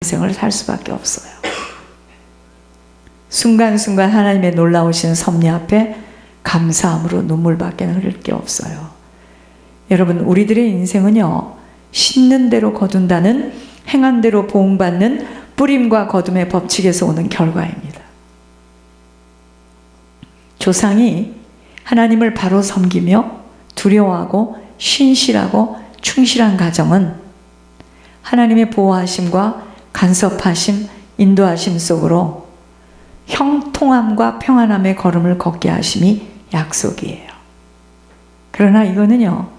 인생을 살 수밖에 없어요. 순간순간 하나님의 놀라우신 섭리 앞에 감사함으로 눈물밖에 흐를 게 없어요. 여러분, 우리들의 인생은요, 심는 대로 거둔다는, 행한 대로 보응받는 뿌림과 거둠의 법칙에서 오는 결과입니다. 조상이 하나님을 바로 섬기며 두려워하고 신실하고 충실한 가정은 하나님의 보호하심과 간섭하심, 인도하심 속으로 형통함과 평안함의 걸음을 걷게 하심이 약속이에요. 그러나 이거는요,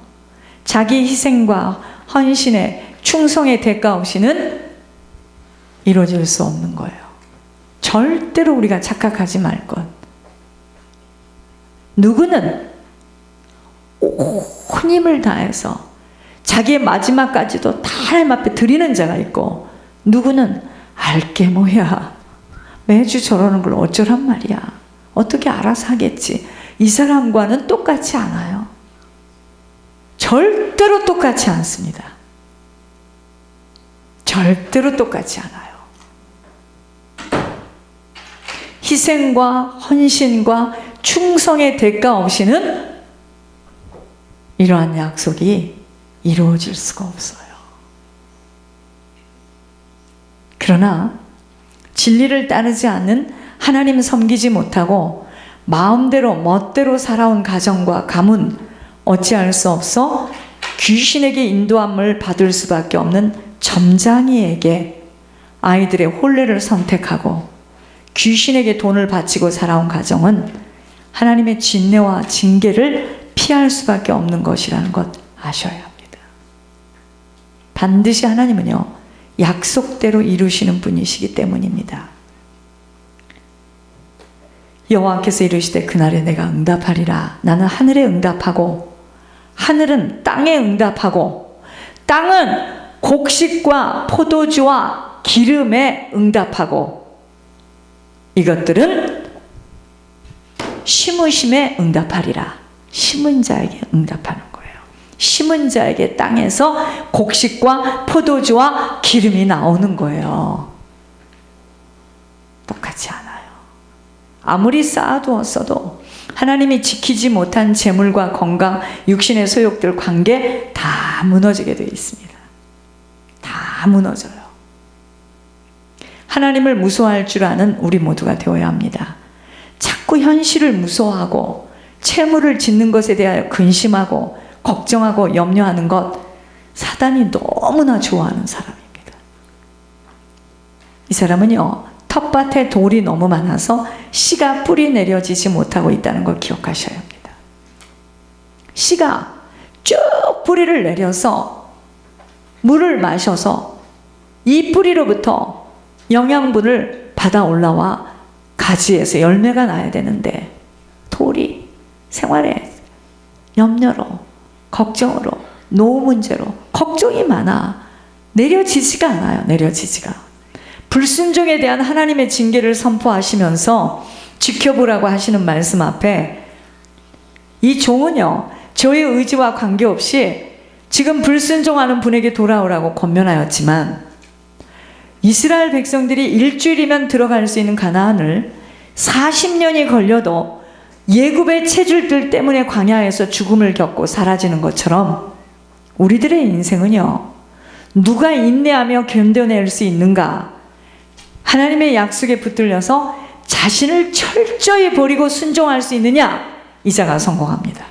자기 희생과 헌신의 충성의 대가 없이는 이루어질 수 없는 거예요. 절대로 우리가 착각하지 말 것. 누구는 온 힘을 다해서 자기의 마지막까지도 다 하나님 앞에 드리는 자가 있고, 누구는 알게 뭐야, 매주 저러는 걸 어쩌란 말이야, 어떻게 알아서 하겠지, 이 사람과는 똑같지 않아요. 절대로 똑같지 않습니다. 절대로 똑같지 않아요. 희생과 헌신과 충성의 대가 없이는 이러한 약속이 이루어질 수가 없어요. 그러나 진리를 따르지 않는, 하나님 섬기지 못하고 마음대로 멋대로 살아온 가정과 가문, 어찌할 수 없어 귀신에게 인도함을 받을 수밖에 없는 점장이에게 아이들의 혼례를 선택하고 귀신에게 돈을 바치고 살아온 가정은 하나님의 진노와 징계를 피할 수밖에 없는 것이라는 것 아셔야 합니다. 반드시 하나님은요, 약속대로 이루시는 분이시기 때문입니다. 여호와께서 이르시되 그날에 내가 응답하리라. 나는 하늘에 응답하고 하늘은 땅에 응답하고 땅은 곡식과 포도주와 기름에 응답하고 이것들은 심으심에 응답하리라. 심은 자에게 응답하는 거예요. 심은 자에게 땅에서 곡식과 포도주와 기름이 나오는 거예요. 똑같지 않아요. 아무리 쌓아두었어도 하나님이 지키지 못한 재물과 건강, 육신의 소욕들, 관계 다 무너지게 되어 있습니다. 다 무너져요. 하나님을 무서워할 줄 아는 우리 모두가 되어야 합니다. 자꾸 현실을 무서워하고 채무를 짓는 것에 대하여 근심하고 걱정하고 염려하는 것, 사단이 너무나 좋아하는 사람입니다. 이 사람은요, 텃밭에 돌이 너무 많아서 씨가 뿌리 내려지지 못하고 있다는 걸 기억하셔야 합니다. 씨가 쭉 뿌리를 내려서 물을 마셔서 이 뿌리로부터 영양분을 받아 올라와 가지에서 열매가 나야 되는데, 돌이 생활에 염려로, 걱정으로, 노후 문제로 걱정이 많아 내려지지가 않아요. 내려지지가. 불순종에 대한 하나님의 징계를 선포하시면서 지켜보라고 하시는 말씀 앞에 이 종은요, 저의 의지와 관계없이 지금 불순종하는 분에게 돌아오라고 권면하였지만, 이스라엘 백성들이 일주일이면 들어갈 수 있는 가나안을 40년이 걸려도 예굽의 체질들 때문에 광야에서 죽음을 겪고 사라지는 것처럼 우리들의 인생은요, 누가 인내하며 견뎌낼 수 있는가, 하나님의 약속에 붙들려서 자신을 철저히 버리고 순종할 수 있느냐, 이 자가 성공합니다.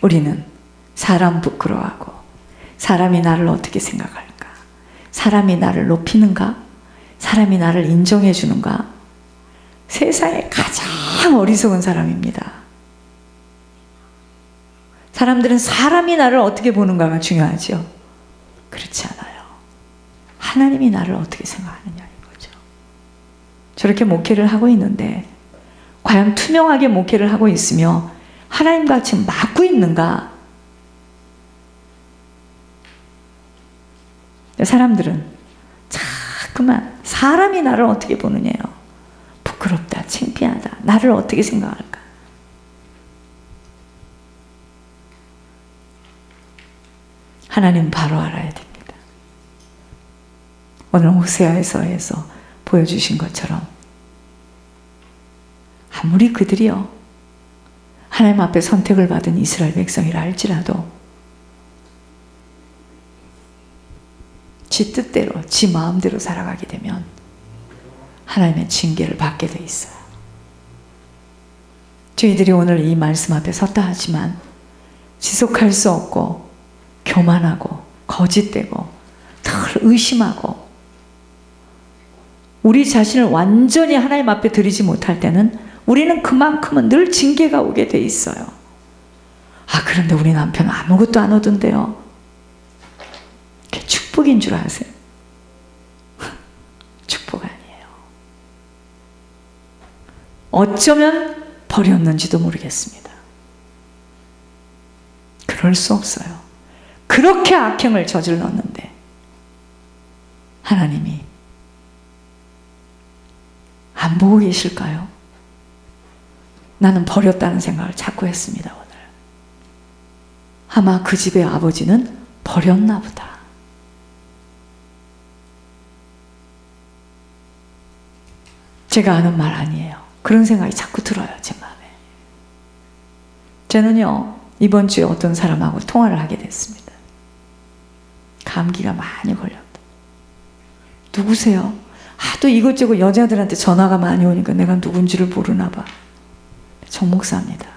우리는 사람 부끄러워하고 사람이 나를 어떻게 생각할까, 사람이 나를 높이는가, 사람이 나를 인정해 주는가, 세상에 가장 어리석은 사람입니다. 사람들은 사람이 나를 어떻게 보는가가 중요하죠. 그렇지 않아요. 하나님이 나를 어떻게 생각하느냐인 거죠. 저렇게 목회를 하고 있는데 과연 투명하게 목회를 하고 있으며 하나님과 지금 맞고 있는가? 사람들은 자꾸만 사람이 나를 어떻게 보느냐요. 부끄럽다, 창피하다, 나를 어떻게 생각할까? 하나님 바로 알아야 됩니다. 오늘 호세아서에서 보여주신 것처럼 아무리 그들이요 하나님 앞에 선택을 받은 이스라엘 백성이라 할지라도 지 뜻대로 지 마음대로 살아가게 되면 하나님의 징계를 받게 돼 있어요. 저희들이 오늘 이 말씀 앞에 섰다 하지만 지속할 수 없고 교만하고 거짓되고 늘 의심하고 우리 자신을 완전히 하나님 앞에 드리지 못할 때는 우리는 그만큼은 늘 징계가 오게 돼 있어요. 아, 그런데 우리 남편은 아무것도 안 얻은데요. 그게 축복인 줄 아세요? 축복 아니에요. 어쩌면 버렸는지도 모르겠습니다. 그럴 수 없어요. 그렇게 악행을 저질렀는데 하나님이 안 보고 계실까요? 나는 버렸다는 생각을 자꾸 했습니다. 오늘 아마 그 집의 아버지는 버렸나 보다. 제가 아는 말 아니에요. 그런 생각이 자꾸 들어요. 제 마음에. 저는요 이번 주에 어떤 사람하고 통화를 하게 됐습니다. 감기가 많이 걸렸다. 누구세요? 하도 이것저것 여자들한테 전화가 많이 오니까 내가 누군지를 모르나 봐. 정 목사입니다.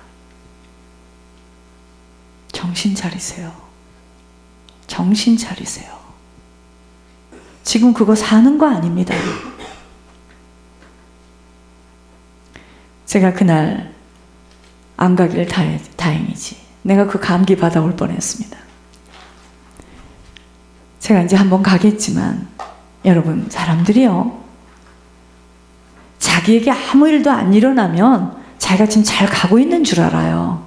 정신 차리세요. 정신 차리세요. 지금 그거 사는 거 아닙니다. 제가 그날 안 가길 다행이지. 내가 그 감기 받아올 뻔했습니다. 제가 이제 한번 가겠지만 여러분, 사람들이요 자기에게 아무 일도 안 일어나면 자기가 지금 잘 가고 있는 줄 알아요.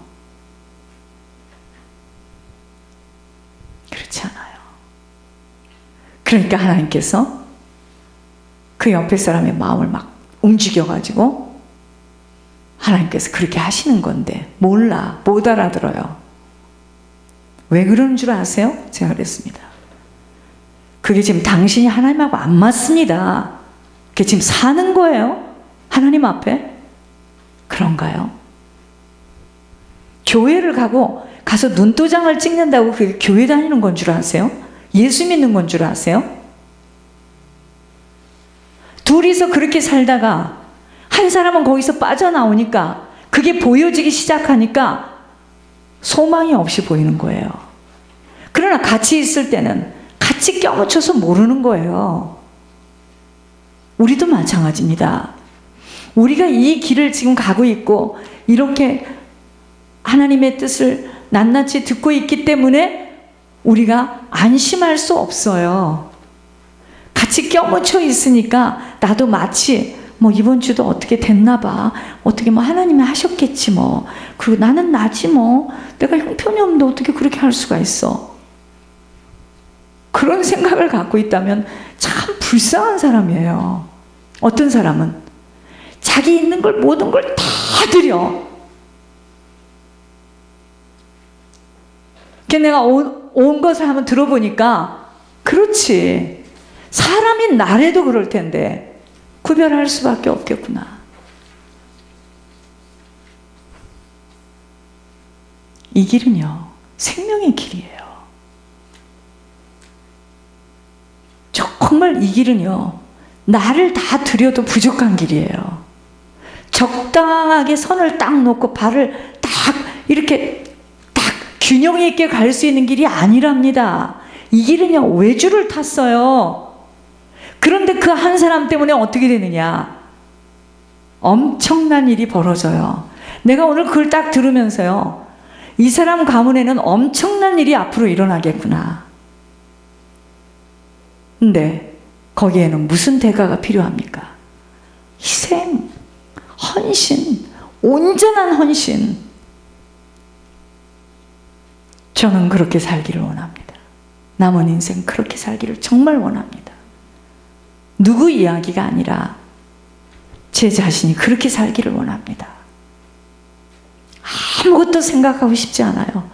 그렇지 않아요. 그러니까 하나님께서 그 옆에 사람의 마음을 막 움직여가지고 하나님께서 그렇게 하시는 건데 몰라, 못 알아들어요. 왜 그러는 줄 아세요? 제가 그랬습니다. 그게 지금 당신이 하나님하고 안 맞습니다. 그게 지금 사는 거예요? 하나님 앞에? 그런가요? 교회를 가서 눈도장을 찍는다고 그게 교회 다니는 건 줄 아세요? 예수 믿는 건 줄 아세요? 둘이서 그렇게 살다가 한 사람은 거기서 빠져나오니까 그게 보여지기 시작하니까 소망이 없이 보이는 거예요. 그러나 같이 있을 때는 같이 껴묻혀서 모르는 거예요. 우리도 마찬가지입니다. 우리가 이 길을 지금 가고 있고 이렇게 하나님의 뜻을 낱낱이 듣고 있기 때문에 우리가 안심할 수 없어요. 같이 껴묻혀 있으니까 나도 마치 뭐 이번 주도 어떻게 됐나 봐. 어떻게 뭐 하나님이 하셨겠지 뭐. 그리고 나는 나지 뭐. 내가 형편이 없는데 어떻게 그렇게 할 수가 있어. 그런 생각을 갖고 있다면 참 불쌍한 사람이에요. 어떤 사람은 자기 있는 걸 모든 걸 다 드려. 내가 온 것을 한번 들어보니까 그렇지. 사람이 나래도 그럴 텐데 구별할 수밖에 없겠구나. 이 길은요 생명의 길이에요. 정말 이 길은요 나를 다 들여도 부족한 길이에요. 적당하게 선을 딱 놓고 발을 딱 이렇게 딱 균형 있게 갈 수 있는 길이 아니랍니다. 이 길은요 외주를 탔어요. 그런데 그 한 사람 때문에 어떻게 되느냐, 엄청난 일이 벌어져요. 내가 오늘 그걸 딱 들으면서요 이 사람 가문에는 엄청난 일이 앞으로 일어나겠구나. 근데 거기에는 무슨 대가가 필요합니까? 희생, 헌신, 온전한 헌신. 저는 그렇게 살기를 원합니다. 남은 인생 그렇게 살기를 정말 원합니다. 누구 이야기가 아니라 제 자신이 그렇게 살기를 원합니다. 아무것도 생각하고 싶지 않아요.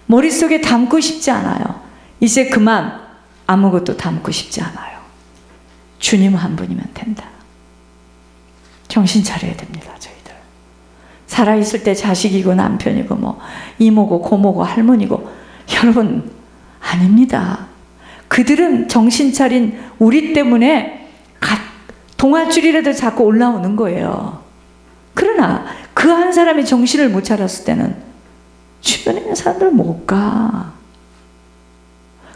머릿속에 담고 싶지 않아요. 이제 그만 아무것도 담고 싶지 않아요. 주님 한 분이면 된다. 정신 차려야 됩니다, 저희들. 살아있을 때 자식이고 남편이고 뭐 이모고 고모고 할머니고, 여러분 아닙니다. 그들은 정신 차린 우리 때문에 동아줄이라도 자꾸 올라오는 거예요. 그러나 그 한 사람이 정신을 못 차렸을 때는 주변에 있는 사람들 못 가.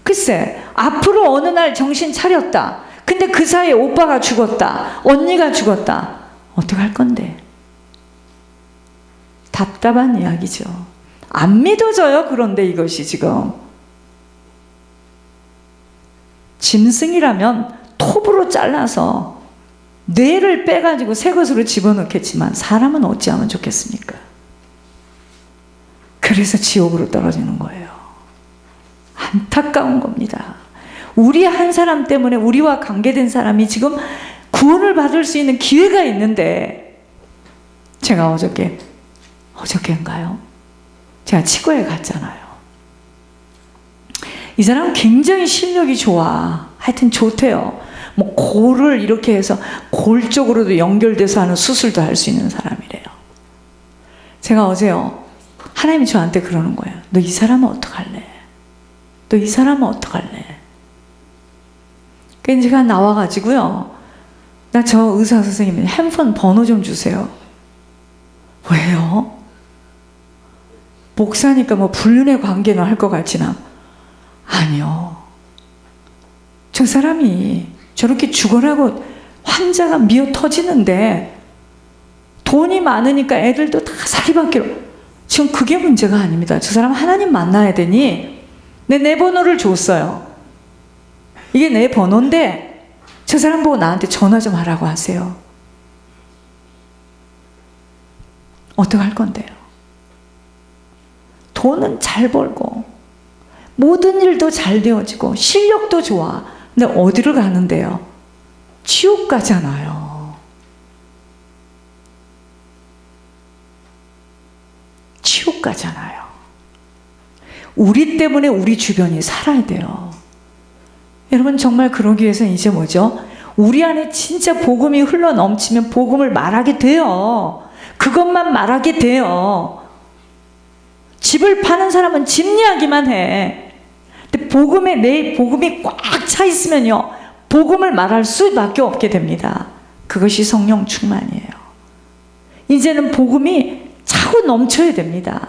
글쎄, 앞으로 어느 날 정신 차렸다. 근데 그 사이에 오빠가 죽었다. 언니가 죽었다. 어떡할 건데? 답답한 이야기죠. 안 믿어져요. 그런데 이것이 지금. 짐승이라면 톱으로 잘라서 뇌를 빼가지고 새 것으로 집어넣겠지만 사람은 어찌하면 좋겠습니까? 그래서 지옥으로 떨어지는 거예요. 안타까운 겁니다. 우리 한 사람 때문에 우리와 관계된 사람이 지금 구원을 받을 수 있는 기회가 있는데, 제가 어저께인가요? 제가 치과에 갔잖아요. 이 사람 굉장히 실력이 좋아. 하여튼 좋대요. 뭐 골을 이렇게 해서 골 쪽으로도 연결돼서 하는 수술도 할 수 있는 사람이래요. 제가 어제요, 하나님이 저한테 그러는 거예요. 너 이 사람은 어떡할래? 너 이 사람은 어떡할래? 그래서 제가 나와가지고요, 나 저 의사 선생님 핸드폰 번호 좀 주세요. 왜요? 목사니까 뭐 불륜의 관계는 할 것 같지나, 아니요. 저 사람이 저렇게 죽어라고 환자가 미어 터지는데 돈이 많으니까 애들도 다 사리받기로. 지금 그게 문제가 아닙니다. 저 사람 하나님 만나야 되니 내 번호를 줬어요. 이게 내 번호인데 저 사람 보고 나한테 전화 좀 하라고 하세요. 어떡할 건데요? 돈은 잘 벌고 모든 일도 잘 되어지고 실력도 좋아. 근데 어디를 가는데요? 지옥 가잖아요. 지옥 가잖아요. 우리 때문에 우리 주변이 살아야 돼요. 여러분, 정말 그러기 위해서는 이제 뭐죠? 우리 안에 진짜 복음이 흘러 넘치면 복음을 말하게 돼요. 그것만 말하게 돼요. 집을 파는 사람은 집 이야기만 해. 근데 내 복음이 꽉 차 있으면요, 복음을 말할 수밖에 없게 됩니다. 그것이 성령 충만이에요. 이제는 복음이 차고 넘쳐야 됩니다.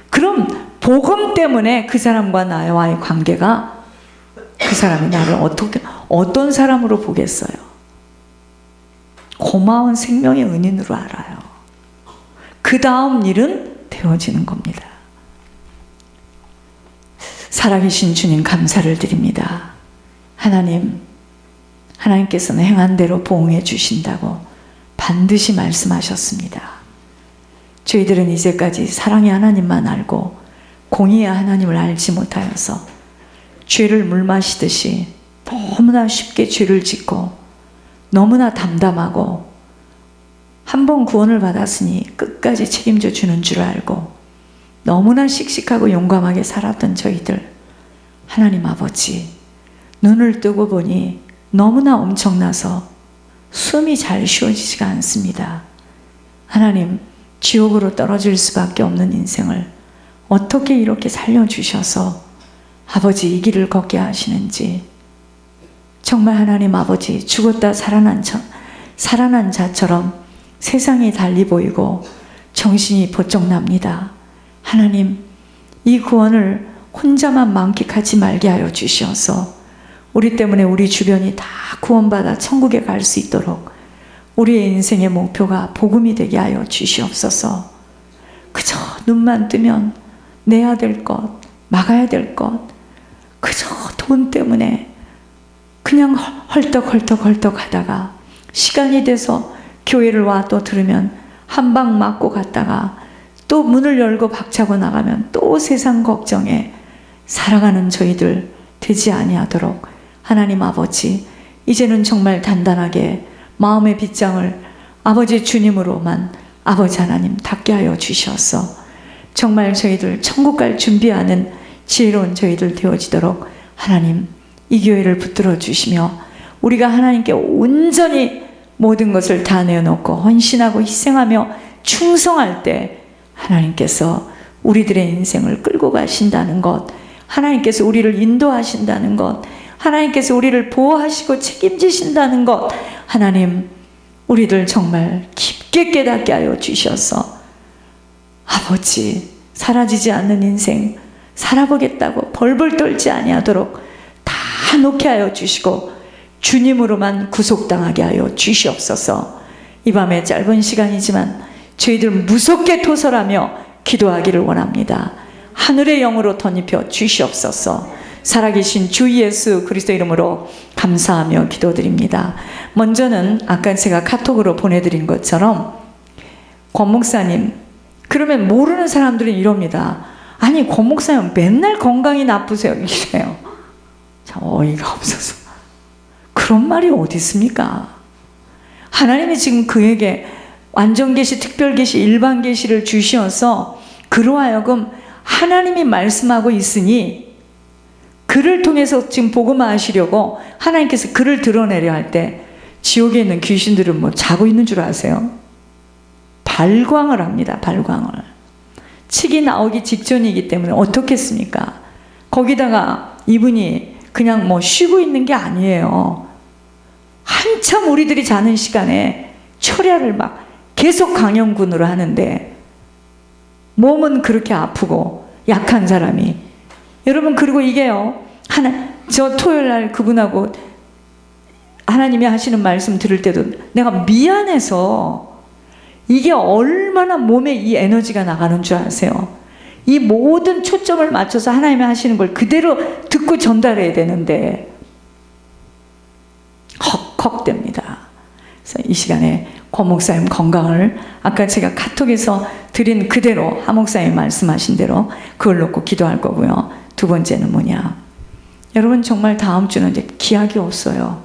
그럼 복음 때문에 그 사람과 나와의 관계가, 그 사람이 나를 어떤 사람으로 보겠어요? 고마운 생명의 은인으로 알아요. 그 다음 일은 되어지는 겁니다. 살아계신 주님, 감사를 드립니다. 하나님께서는 행한 대로 보응해 주신다고 반드시 말씀하셨습니다. 저희들은 이제까지 사랑의 하나님만 알고 공의의 하나님을 알지 못하여서 죄를 물 마시듯이 너무나 쉽게 죄를 짓고 너무나 담담하고 한 번 구원을 받았으니 끝까지 책임져 주는 줄 알고 너무나 씩씩하고 용감하게 살았던 저희들, 하나님 아버지, 눈을 뜨고 보니 너무나 엄청나서 숨이 잘 쉬어지지가 않습니다. 하나님, 지옥으로 떨어질 수밖에 없는 인생을 어떻게 이렇게 살려주셔서 아버지 이 길을 걷게 하시는지, 정말 하나님 아버지, 죽었다 살아난 자처럼 세상이 달리 보이고 정신이 번쩍 납니다. 하나님, 이 구원을 혼자만 만끽하지 말게 하여 주시어서 우리 때문에 우리 주변이 다 구원받아 천국에 갈 수 있도록 우리의 인생의 목표가 복음이 되게 하여 주시옵소서. 그저 눈만 뜨면 내야 될 것, 막아야 될 것, 그저 돈 때문에 그냥 헐떡헐떡 하다가 시간이 돼서 교회를 와 또 들으면 한 방 맞고 갔다가 또 문을 열고 박차고 나가면 또 세상 걱정에 살아가는 저희들 되지 아니하도록 하나님 아버지, 이제는 정말 단단하게 마음의 빗장을 아버지 주님으로만 아버지 하나님 닫게 하여 주셔서 정말 저희들 천국 갈 준비하는 지혜로운 저희들 되어지도록 하나님 이 교회를 붙들어 주시며 우리가 하나님께 온전히 모든 것을 다 내어놓고 헌신하고 희생하며 충성할 때 하나님께서 우리들의 인생을 끌고 가신다는 것, 하나님께서 우리를 인도하신다는 것, 하나님께서 우리를 보호하시고 책임지신다는 것, 하나님 우리들 정말 깊게 깨닫게 하여 주셔서 아버지 사라지지 않는 인생 살아보겠다고 벌벌 떨지 아니하도록 다 놓게 하여 주시고 주님으로만 구속당하게 하여 주시옵소서. 이 밤에 짧은 시간이지만 저희들 무섭게 토설하며 기도하기를 원합니다. 하늘의 영으로 덧입혀 주시옵소서. 살아계신 주 예수 그리스도 이름으로 감사하며 기도드립니다. 먼저는 아까 제가 카톡으로 보내드린 것처럼 권 목사님, 그러면 모르는 사람들은 이럽니다. 아니 권 목사님 맨날 건강이 나쁘세요 이래요. 참 어이가 없어서. 그런 말이 어디 있습니까? 하나님이 지금 그에게 완전계시, 특별계시, 일반계시를 주시어서 그로 하여금 하나님이 말씀하고 있으니 그를 통해서 지금 복음화하시려고 하나님께서 그를 드러내려 할 때 지옥에 있는 귀신들은 뭐 자고 있는 줄 아세요? 발광을 합니다. 발광을. 칙이 나오기 직전이기 때문에 어떻겠습니까? 거기다가 이분이 그냥 뭐 쉬고 있는 게 아니에요. 한참 우리들이 자는 시간에 철야를 막 계속 강연군으로 하는데 몸은 그렇게 아프고 약한 사람이, 여러분 그리고 이게요, 저 토요일 날 그분하고 하나님이 하시는 말씀 들을 때도 내가 미안해서, 이게 얼마나 몸에 이 에너지가 나가는 줄 아세요? 이 모든 초점을 맞춰서 하나님이 하시는 걸 그대로 듣고 전달해야 되는데 헉헉됩니다. 그래서 이 시간에 권 목사님 건강을 아까 제가 카톡에서 드린 그대로 하 목사님 말씀하신 대로 그걸 놓고 기도할 거고요. 두 번째는 뭐냐, 여러분 정말 다음 주는 이제 기약이 없어요.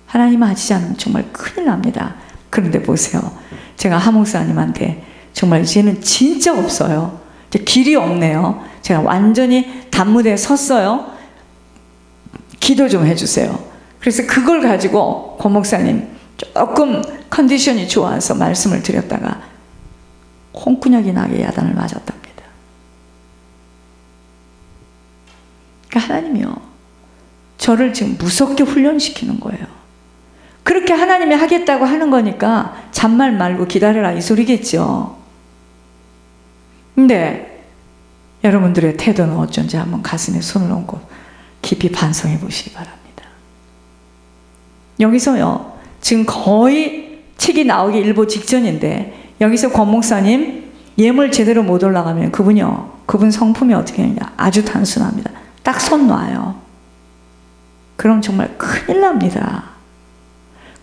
하나님 하시지 않으면 정말 큰일 납니다. 그런데 보세요, 제가 하 목사님한테 정말 이제는 진짜 없어요. 이제 길이 없네요. 제가 완전히 단무대에 섰어요. 기도 좀 해주세요. 그래서 그걸 가지고 권 목사님 조금 컨디션이 좋아서 말씀을 드렸다가 콩구녕이 나게 야단을 맞았답니다. 그러니까 하나님이요, 저를 지금 무섭게 훈련시키는 거예요. 그렇게 하나님이 하겠다고 하는 거니까 잔말 말고 기다려라 이 소리겠죠. 근데 여러분들의 태도는 어쩐지 한번 가슴에 손을 얹고 깊이 반성해 보시기 바랍니다. 여기서요, 지금 거의 책이 나오기 일보 직전인데 여기서 권 목사님 예물 제대로 못 올라가면 그분 성품이 어떻게 되냐, 아주 단순합니다. 딱 손 놔요. 그럼 정말 큰일 납니다.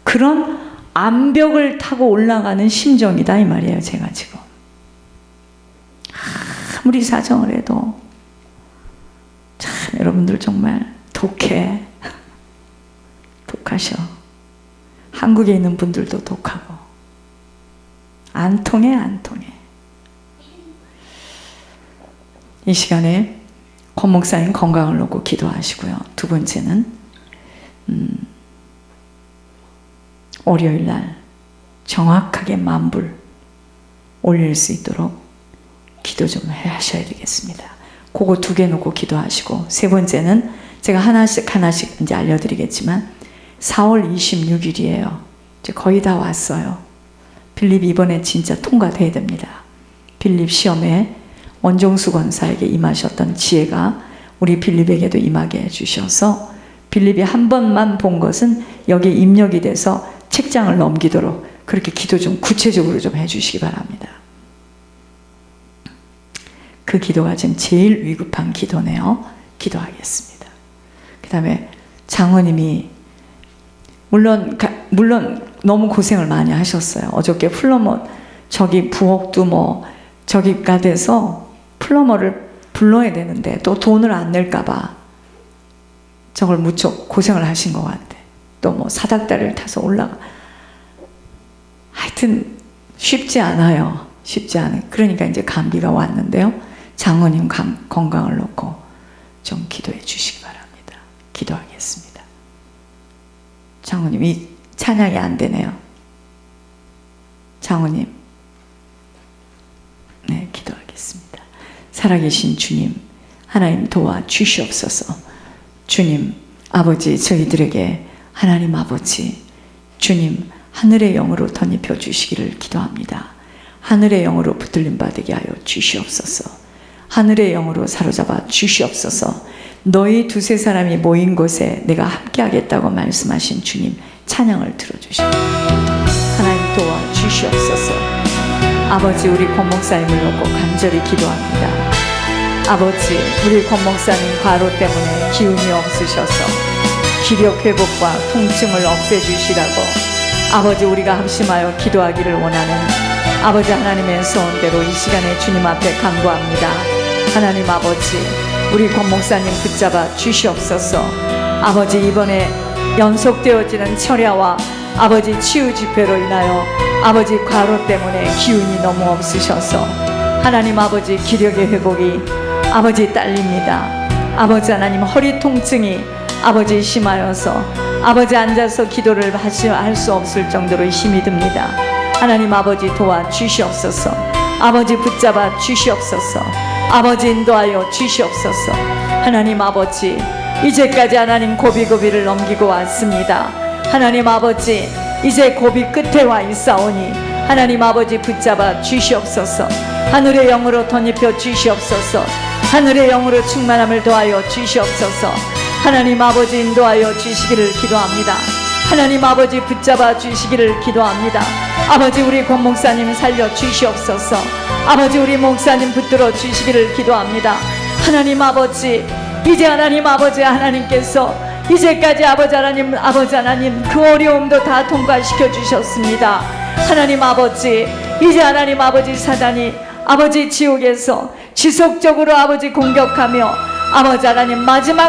그런 암벽을 타고 올라가는 심정이다 이 말이에요. 제가 지금 아무리 사정을 해도 참 여러분들 정말 독해. 독하셔. 한국에 있는 분들도 독하고 안 통해. 이 시간에 권 목사님 건강을 놓고 기도하시고요. 두 번째는 월요일 날 정확하게 만불 올릴 수 있도록 기도 좀 하셔야 되겠습니다. 그거 두 개 놓고 기도하시고, 세 번째는 제가 하나씩 이제 알려드리겠지만 4월 26일이에요. 이제 거의 다 왔어요. 빌립 이번에 진짜 통과돼야 됩니다. 빌립 시험에 원종수 권사에게 임하셨던 지혜가 우리 빌립에게도 임하게 해주셔서 빌립이 한 번만 본 것은 여기에 입력이 돼서 책장을 넘기도록 그렇게 기도 좀 구체적으로 좀 해주시기 바랍니다. 그 기도가 지금 제일 위급한 기도네요. 기도하겠습니다. 그 다음에 장로님이 물론 너무 고생을 많이 하셨어요. 어저께 플러머 저기 부엌도 뭐 저기가 돼서 플러머를 불러야 되는데 또 돈을 안 낼까봐 저걸 무척 고생을 하신 것 같아. 또 뭐 사닥다리를 타서 올라가. 하여튼 쉽지 않아요. 쉽지 않아요. 그러니까 이제 감기가 왔는데요. 장모님 건강을 놓고 좀 기도해 주시기 바랍니다. 기도하겠습니다. 장로님, 이 찬양이 안 되네요. 장로님, 네, 기도하겠습니다. 살아계신 주님, 하나님 도와 주시옵소서. 주님, 아버지, 저희들에게 하나님 아버지, 주님, 하늘의 영으로 덧입혀 주시기를 기도합니다. 하늘의 영으로 붙들림 받게 하여 주시옵소서. 하늘의 영으로 사로잡아 주시옵소서. 너희 두세 사람이 모인 곳에 내가 함께 하겠다고 말씀하신 주님, 찬양을 들어주십니다. 하나님 도와 주시옵소서. 아버지, 우리 권 목사님을 놓고 간절히 기도합니다. 아버지, 우리 권 목사님 과로 때문에 기운이 없으셔서 기력 회복과 통증을 없애주시라고 아버지, 우리가 합심하여 기도하기를 원하는 아버지 하나님의 소원대로 이 시간에 주님 앞에 간구합니다. 하나님 아버지, 우리 권 목사님 붙잡아 주시옵소서. 아버지, 이번에 연속되어지는 철야와 아버지 치유 집회로 인하여 아버지 과로 때문에 기운이 너무 없으셔서 하나님 아버지 기력의 회복이 아버지 딸립니다. 아버지 하나님, 허리 통증이 아버지 심하여서 아버지 앉아서 기도를 할 수 없을 정도로 힘이 듭니다. 하나님 아버지 도와 주시옵소서. 아버지 붙잡아 주시옵소서. 아버지 인도하여 주시옵소서. 하나님 아버지, 이제까지 하나님 고비고비를 넘기고 왔습니다. 하나님 아버지, 이제 고비 끝에 와 있사오니 하나님 아버지 붙잡아 주시옵소서. 하늘의 영으로 덧입혀 주시옵소서. 하늘의 영으로 충만함을 더하여 주시옵소서. 하나님 아버지 인도하여 주시기를 기도합니다. 하나님 아버지 붙잡아 주시기를 기도합니다. 아버지, 우리 권 목사님 살려 주시옵소서. 아버지, 우리 목사님 붙들어 주시기를 기도합니다. 하나님 아버지, 이제 하나님 아버지 하나님께서 이제까지 아버지 하나님 그 어려움도 다 통과시켜 주셨습니다. 하나님 아버지, 이제 하나님 아버지 사단이 아버지 지옥에서 지속적으로 아버지 공격하며 아버지 하나님 마지막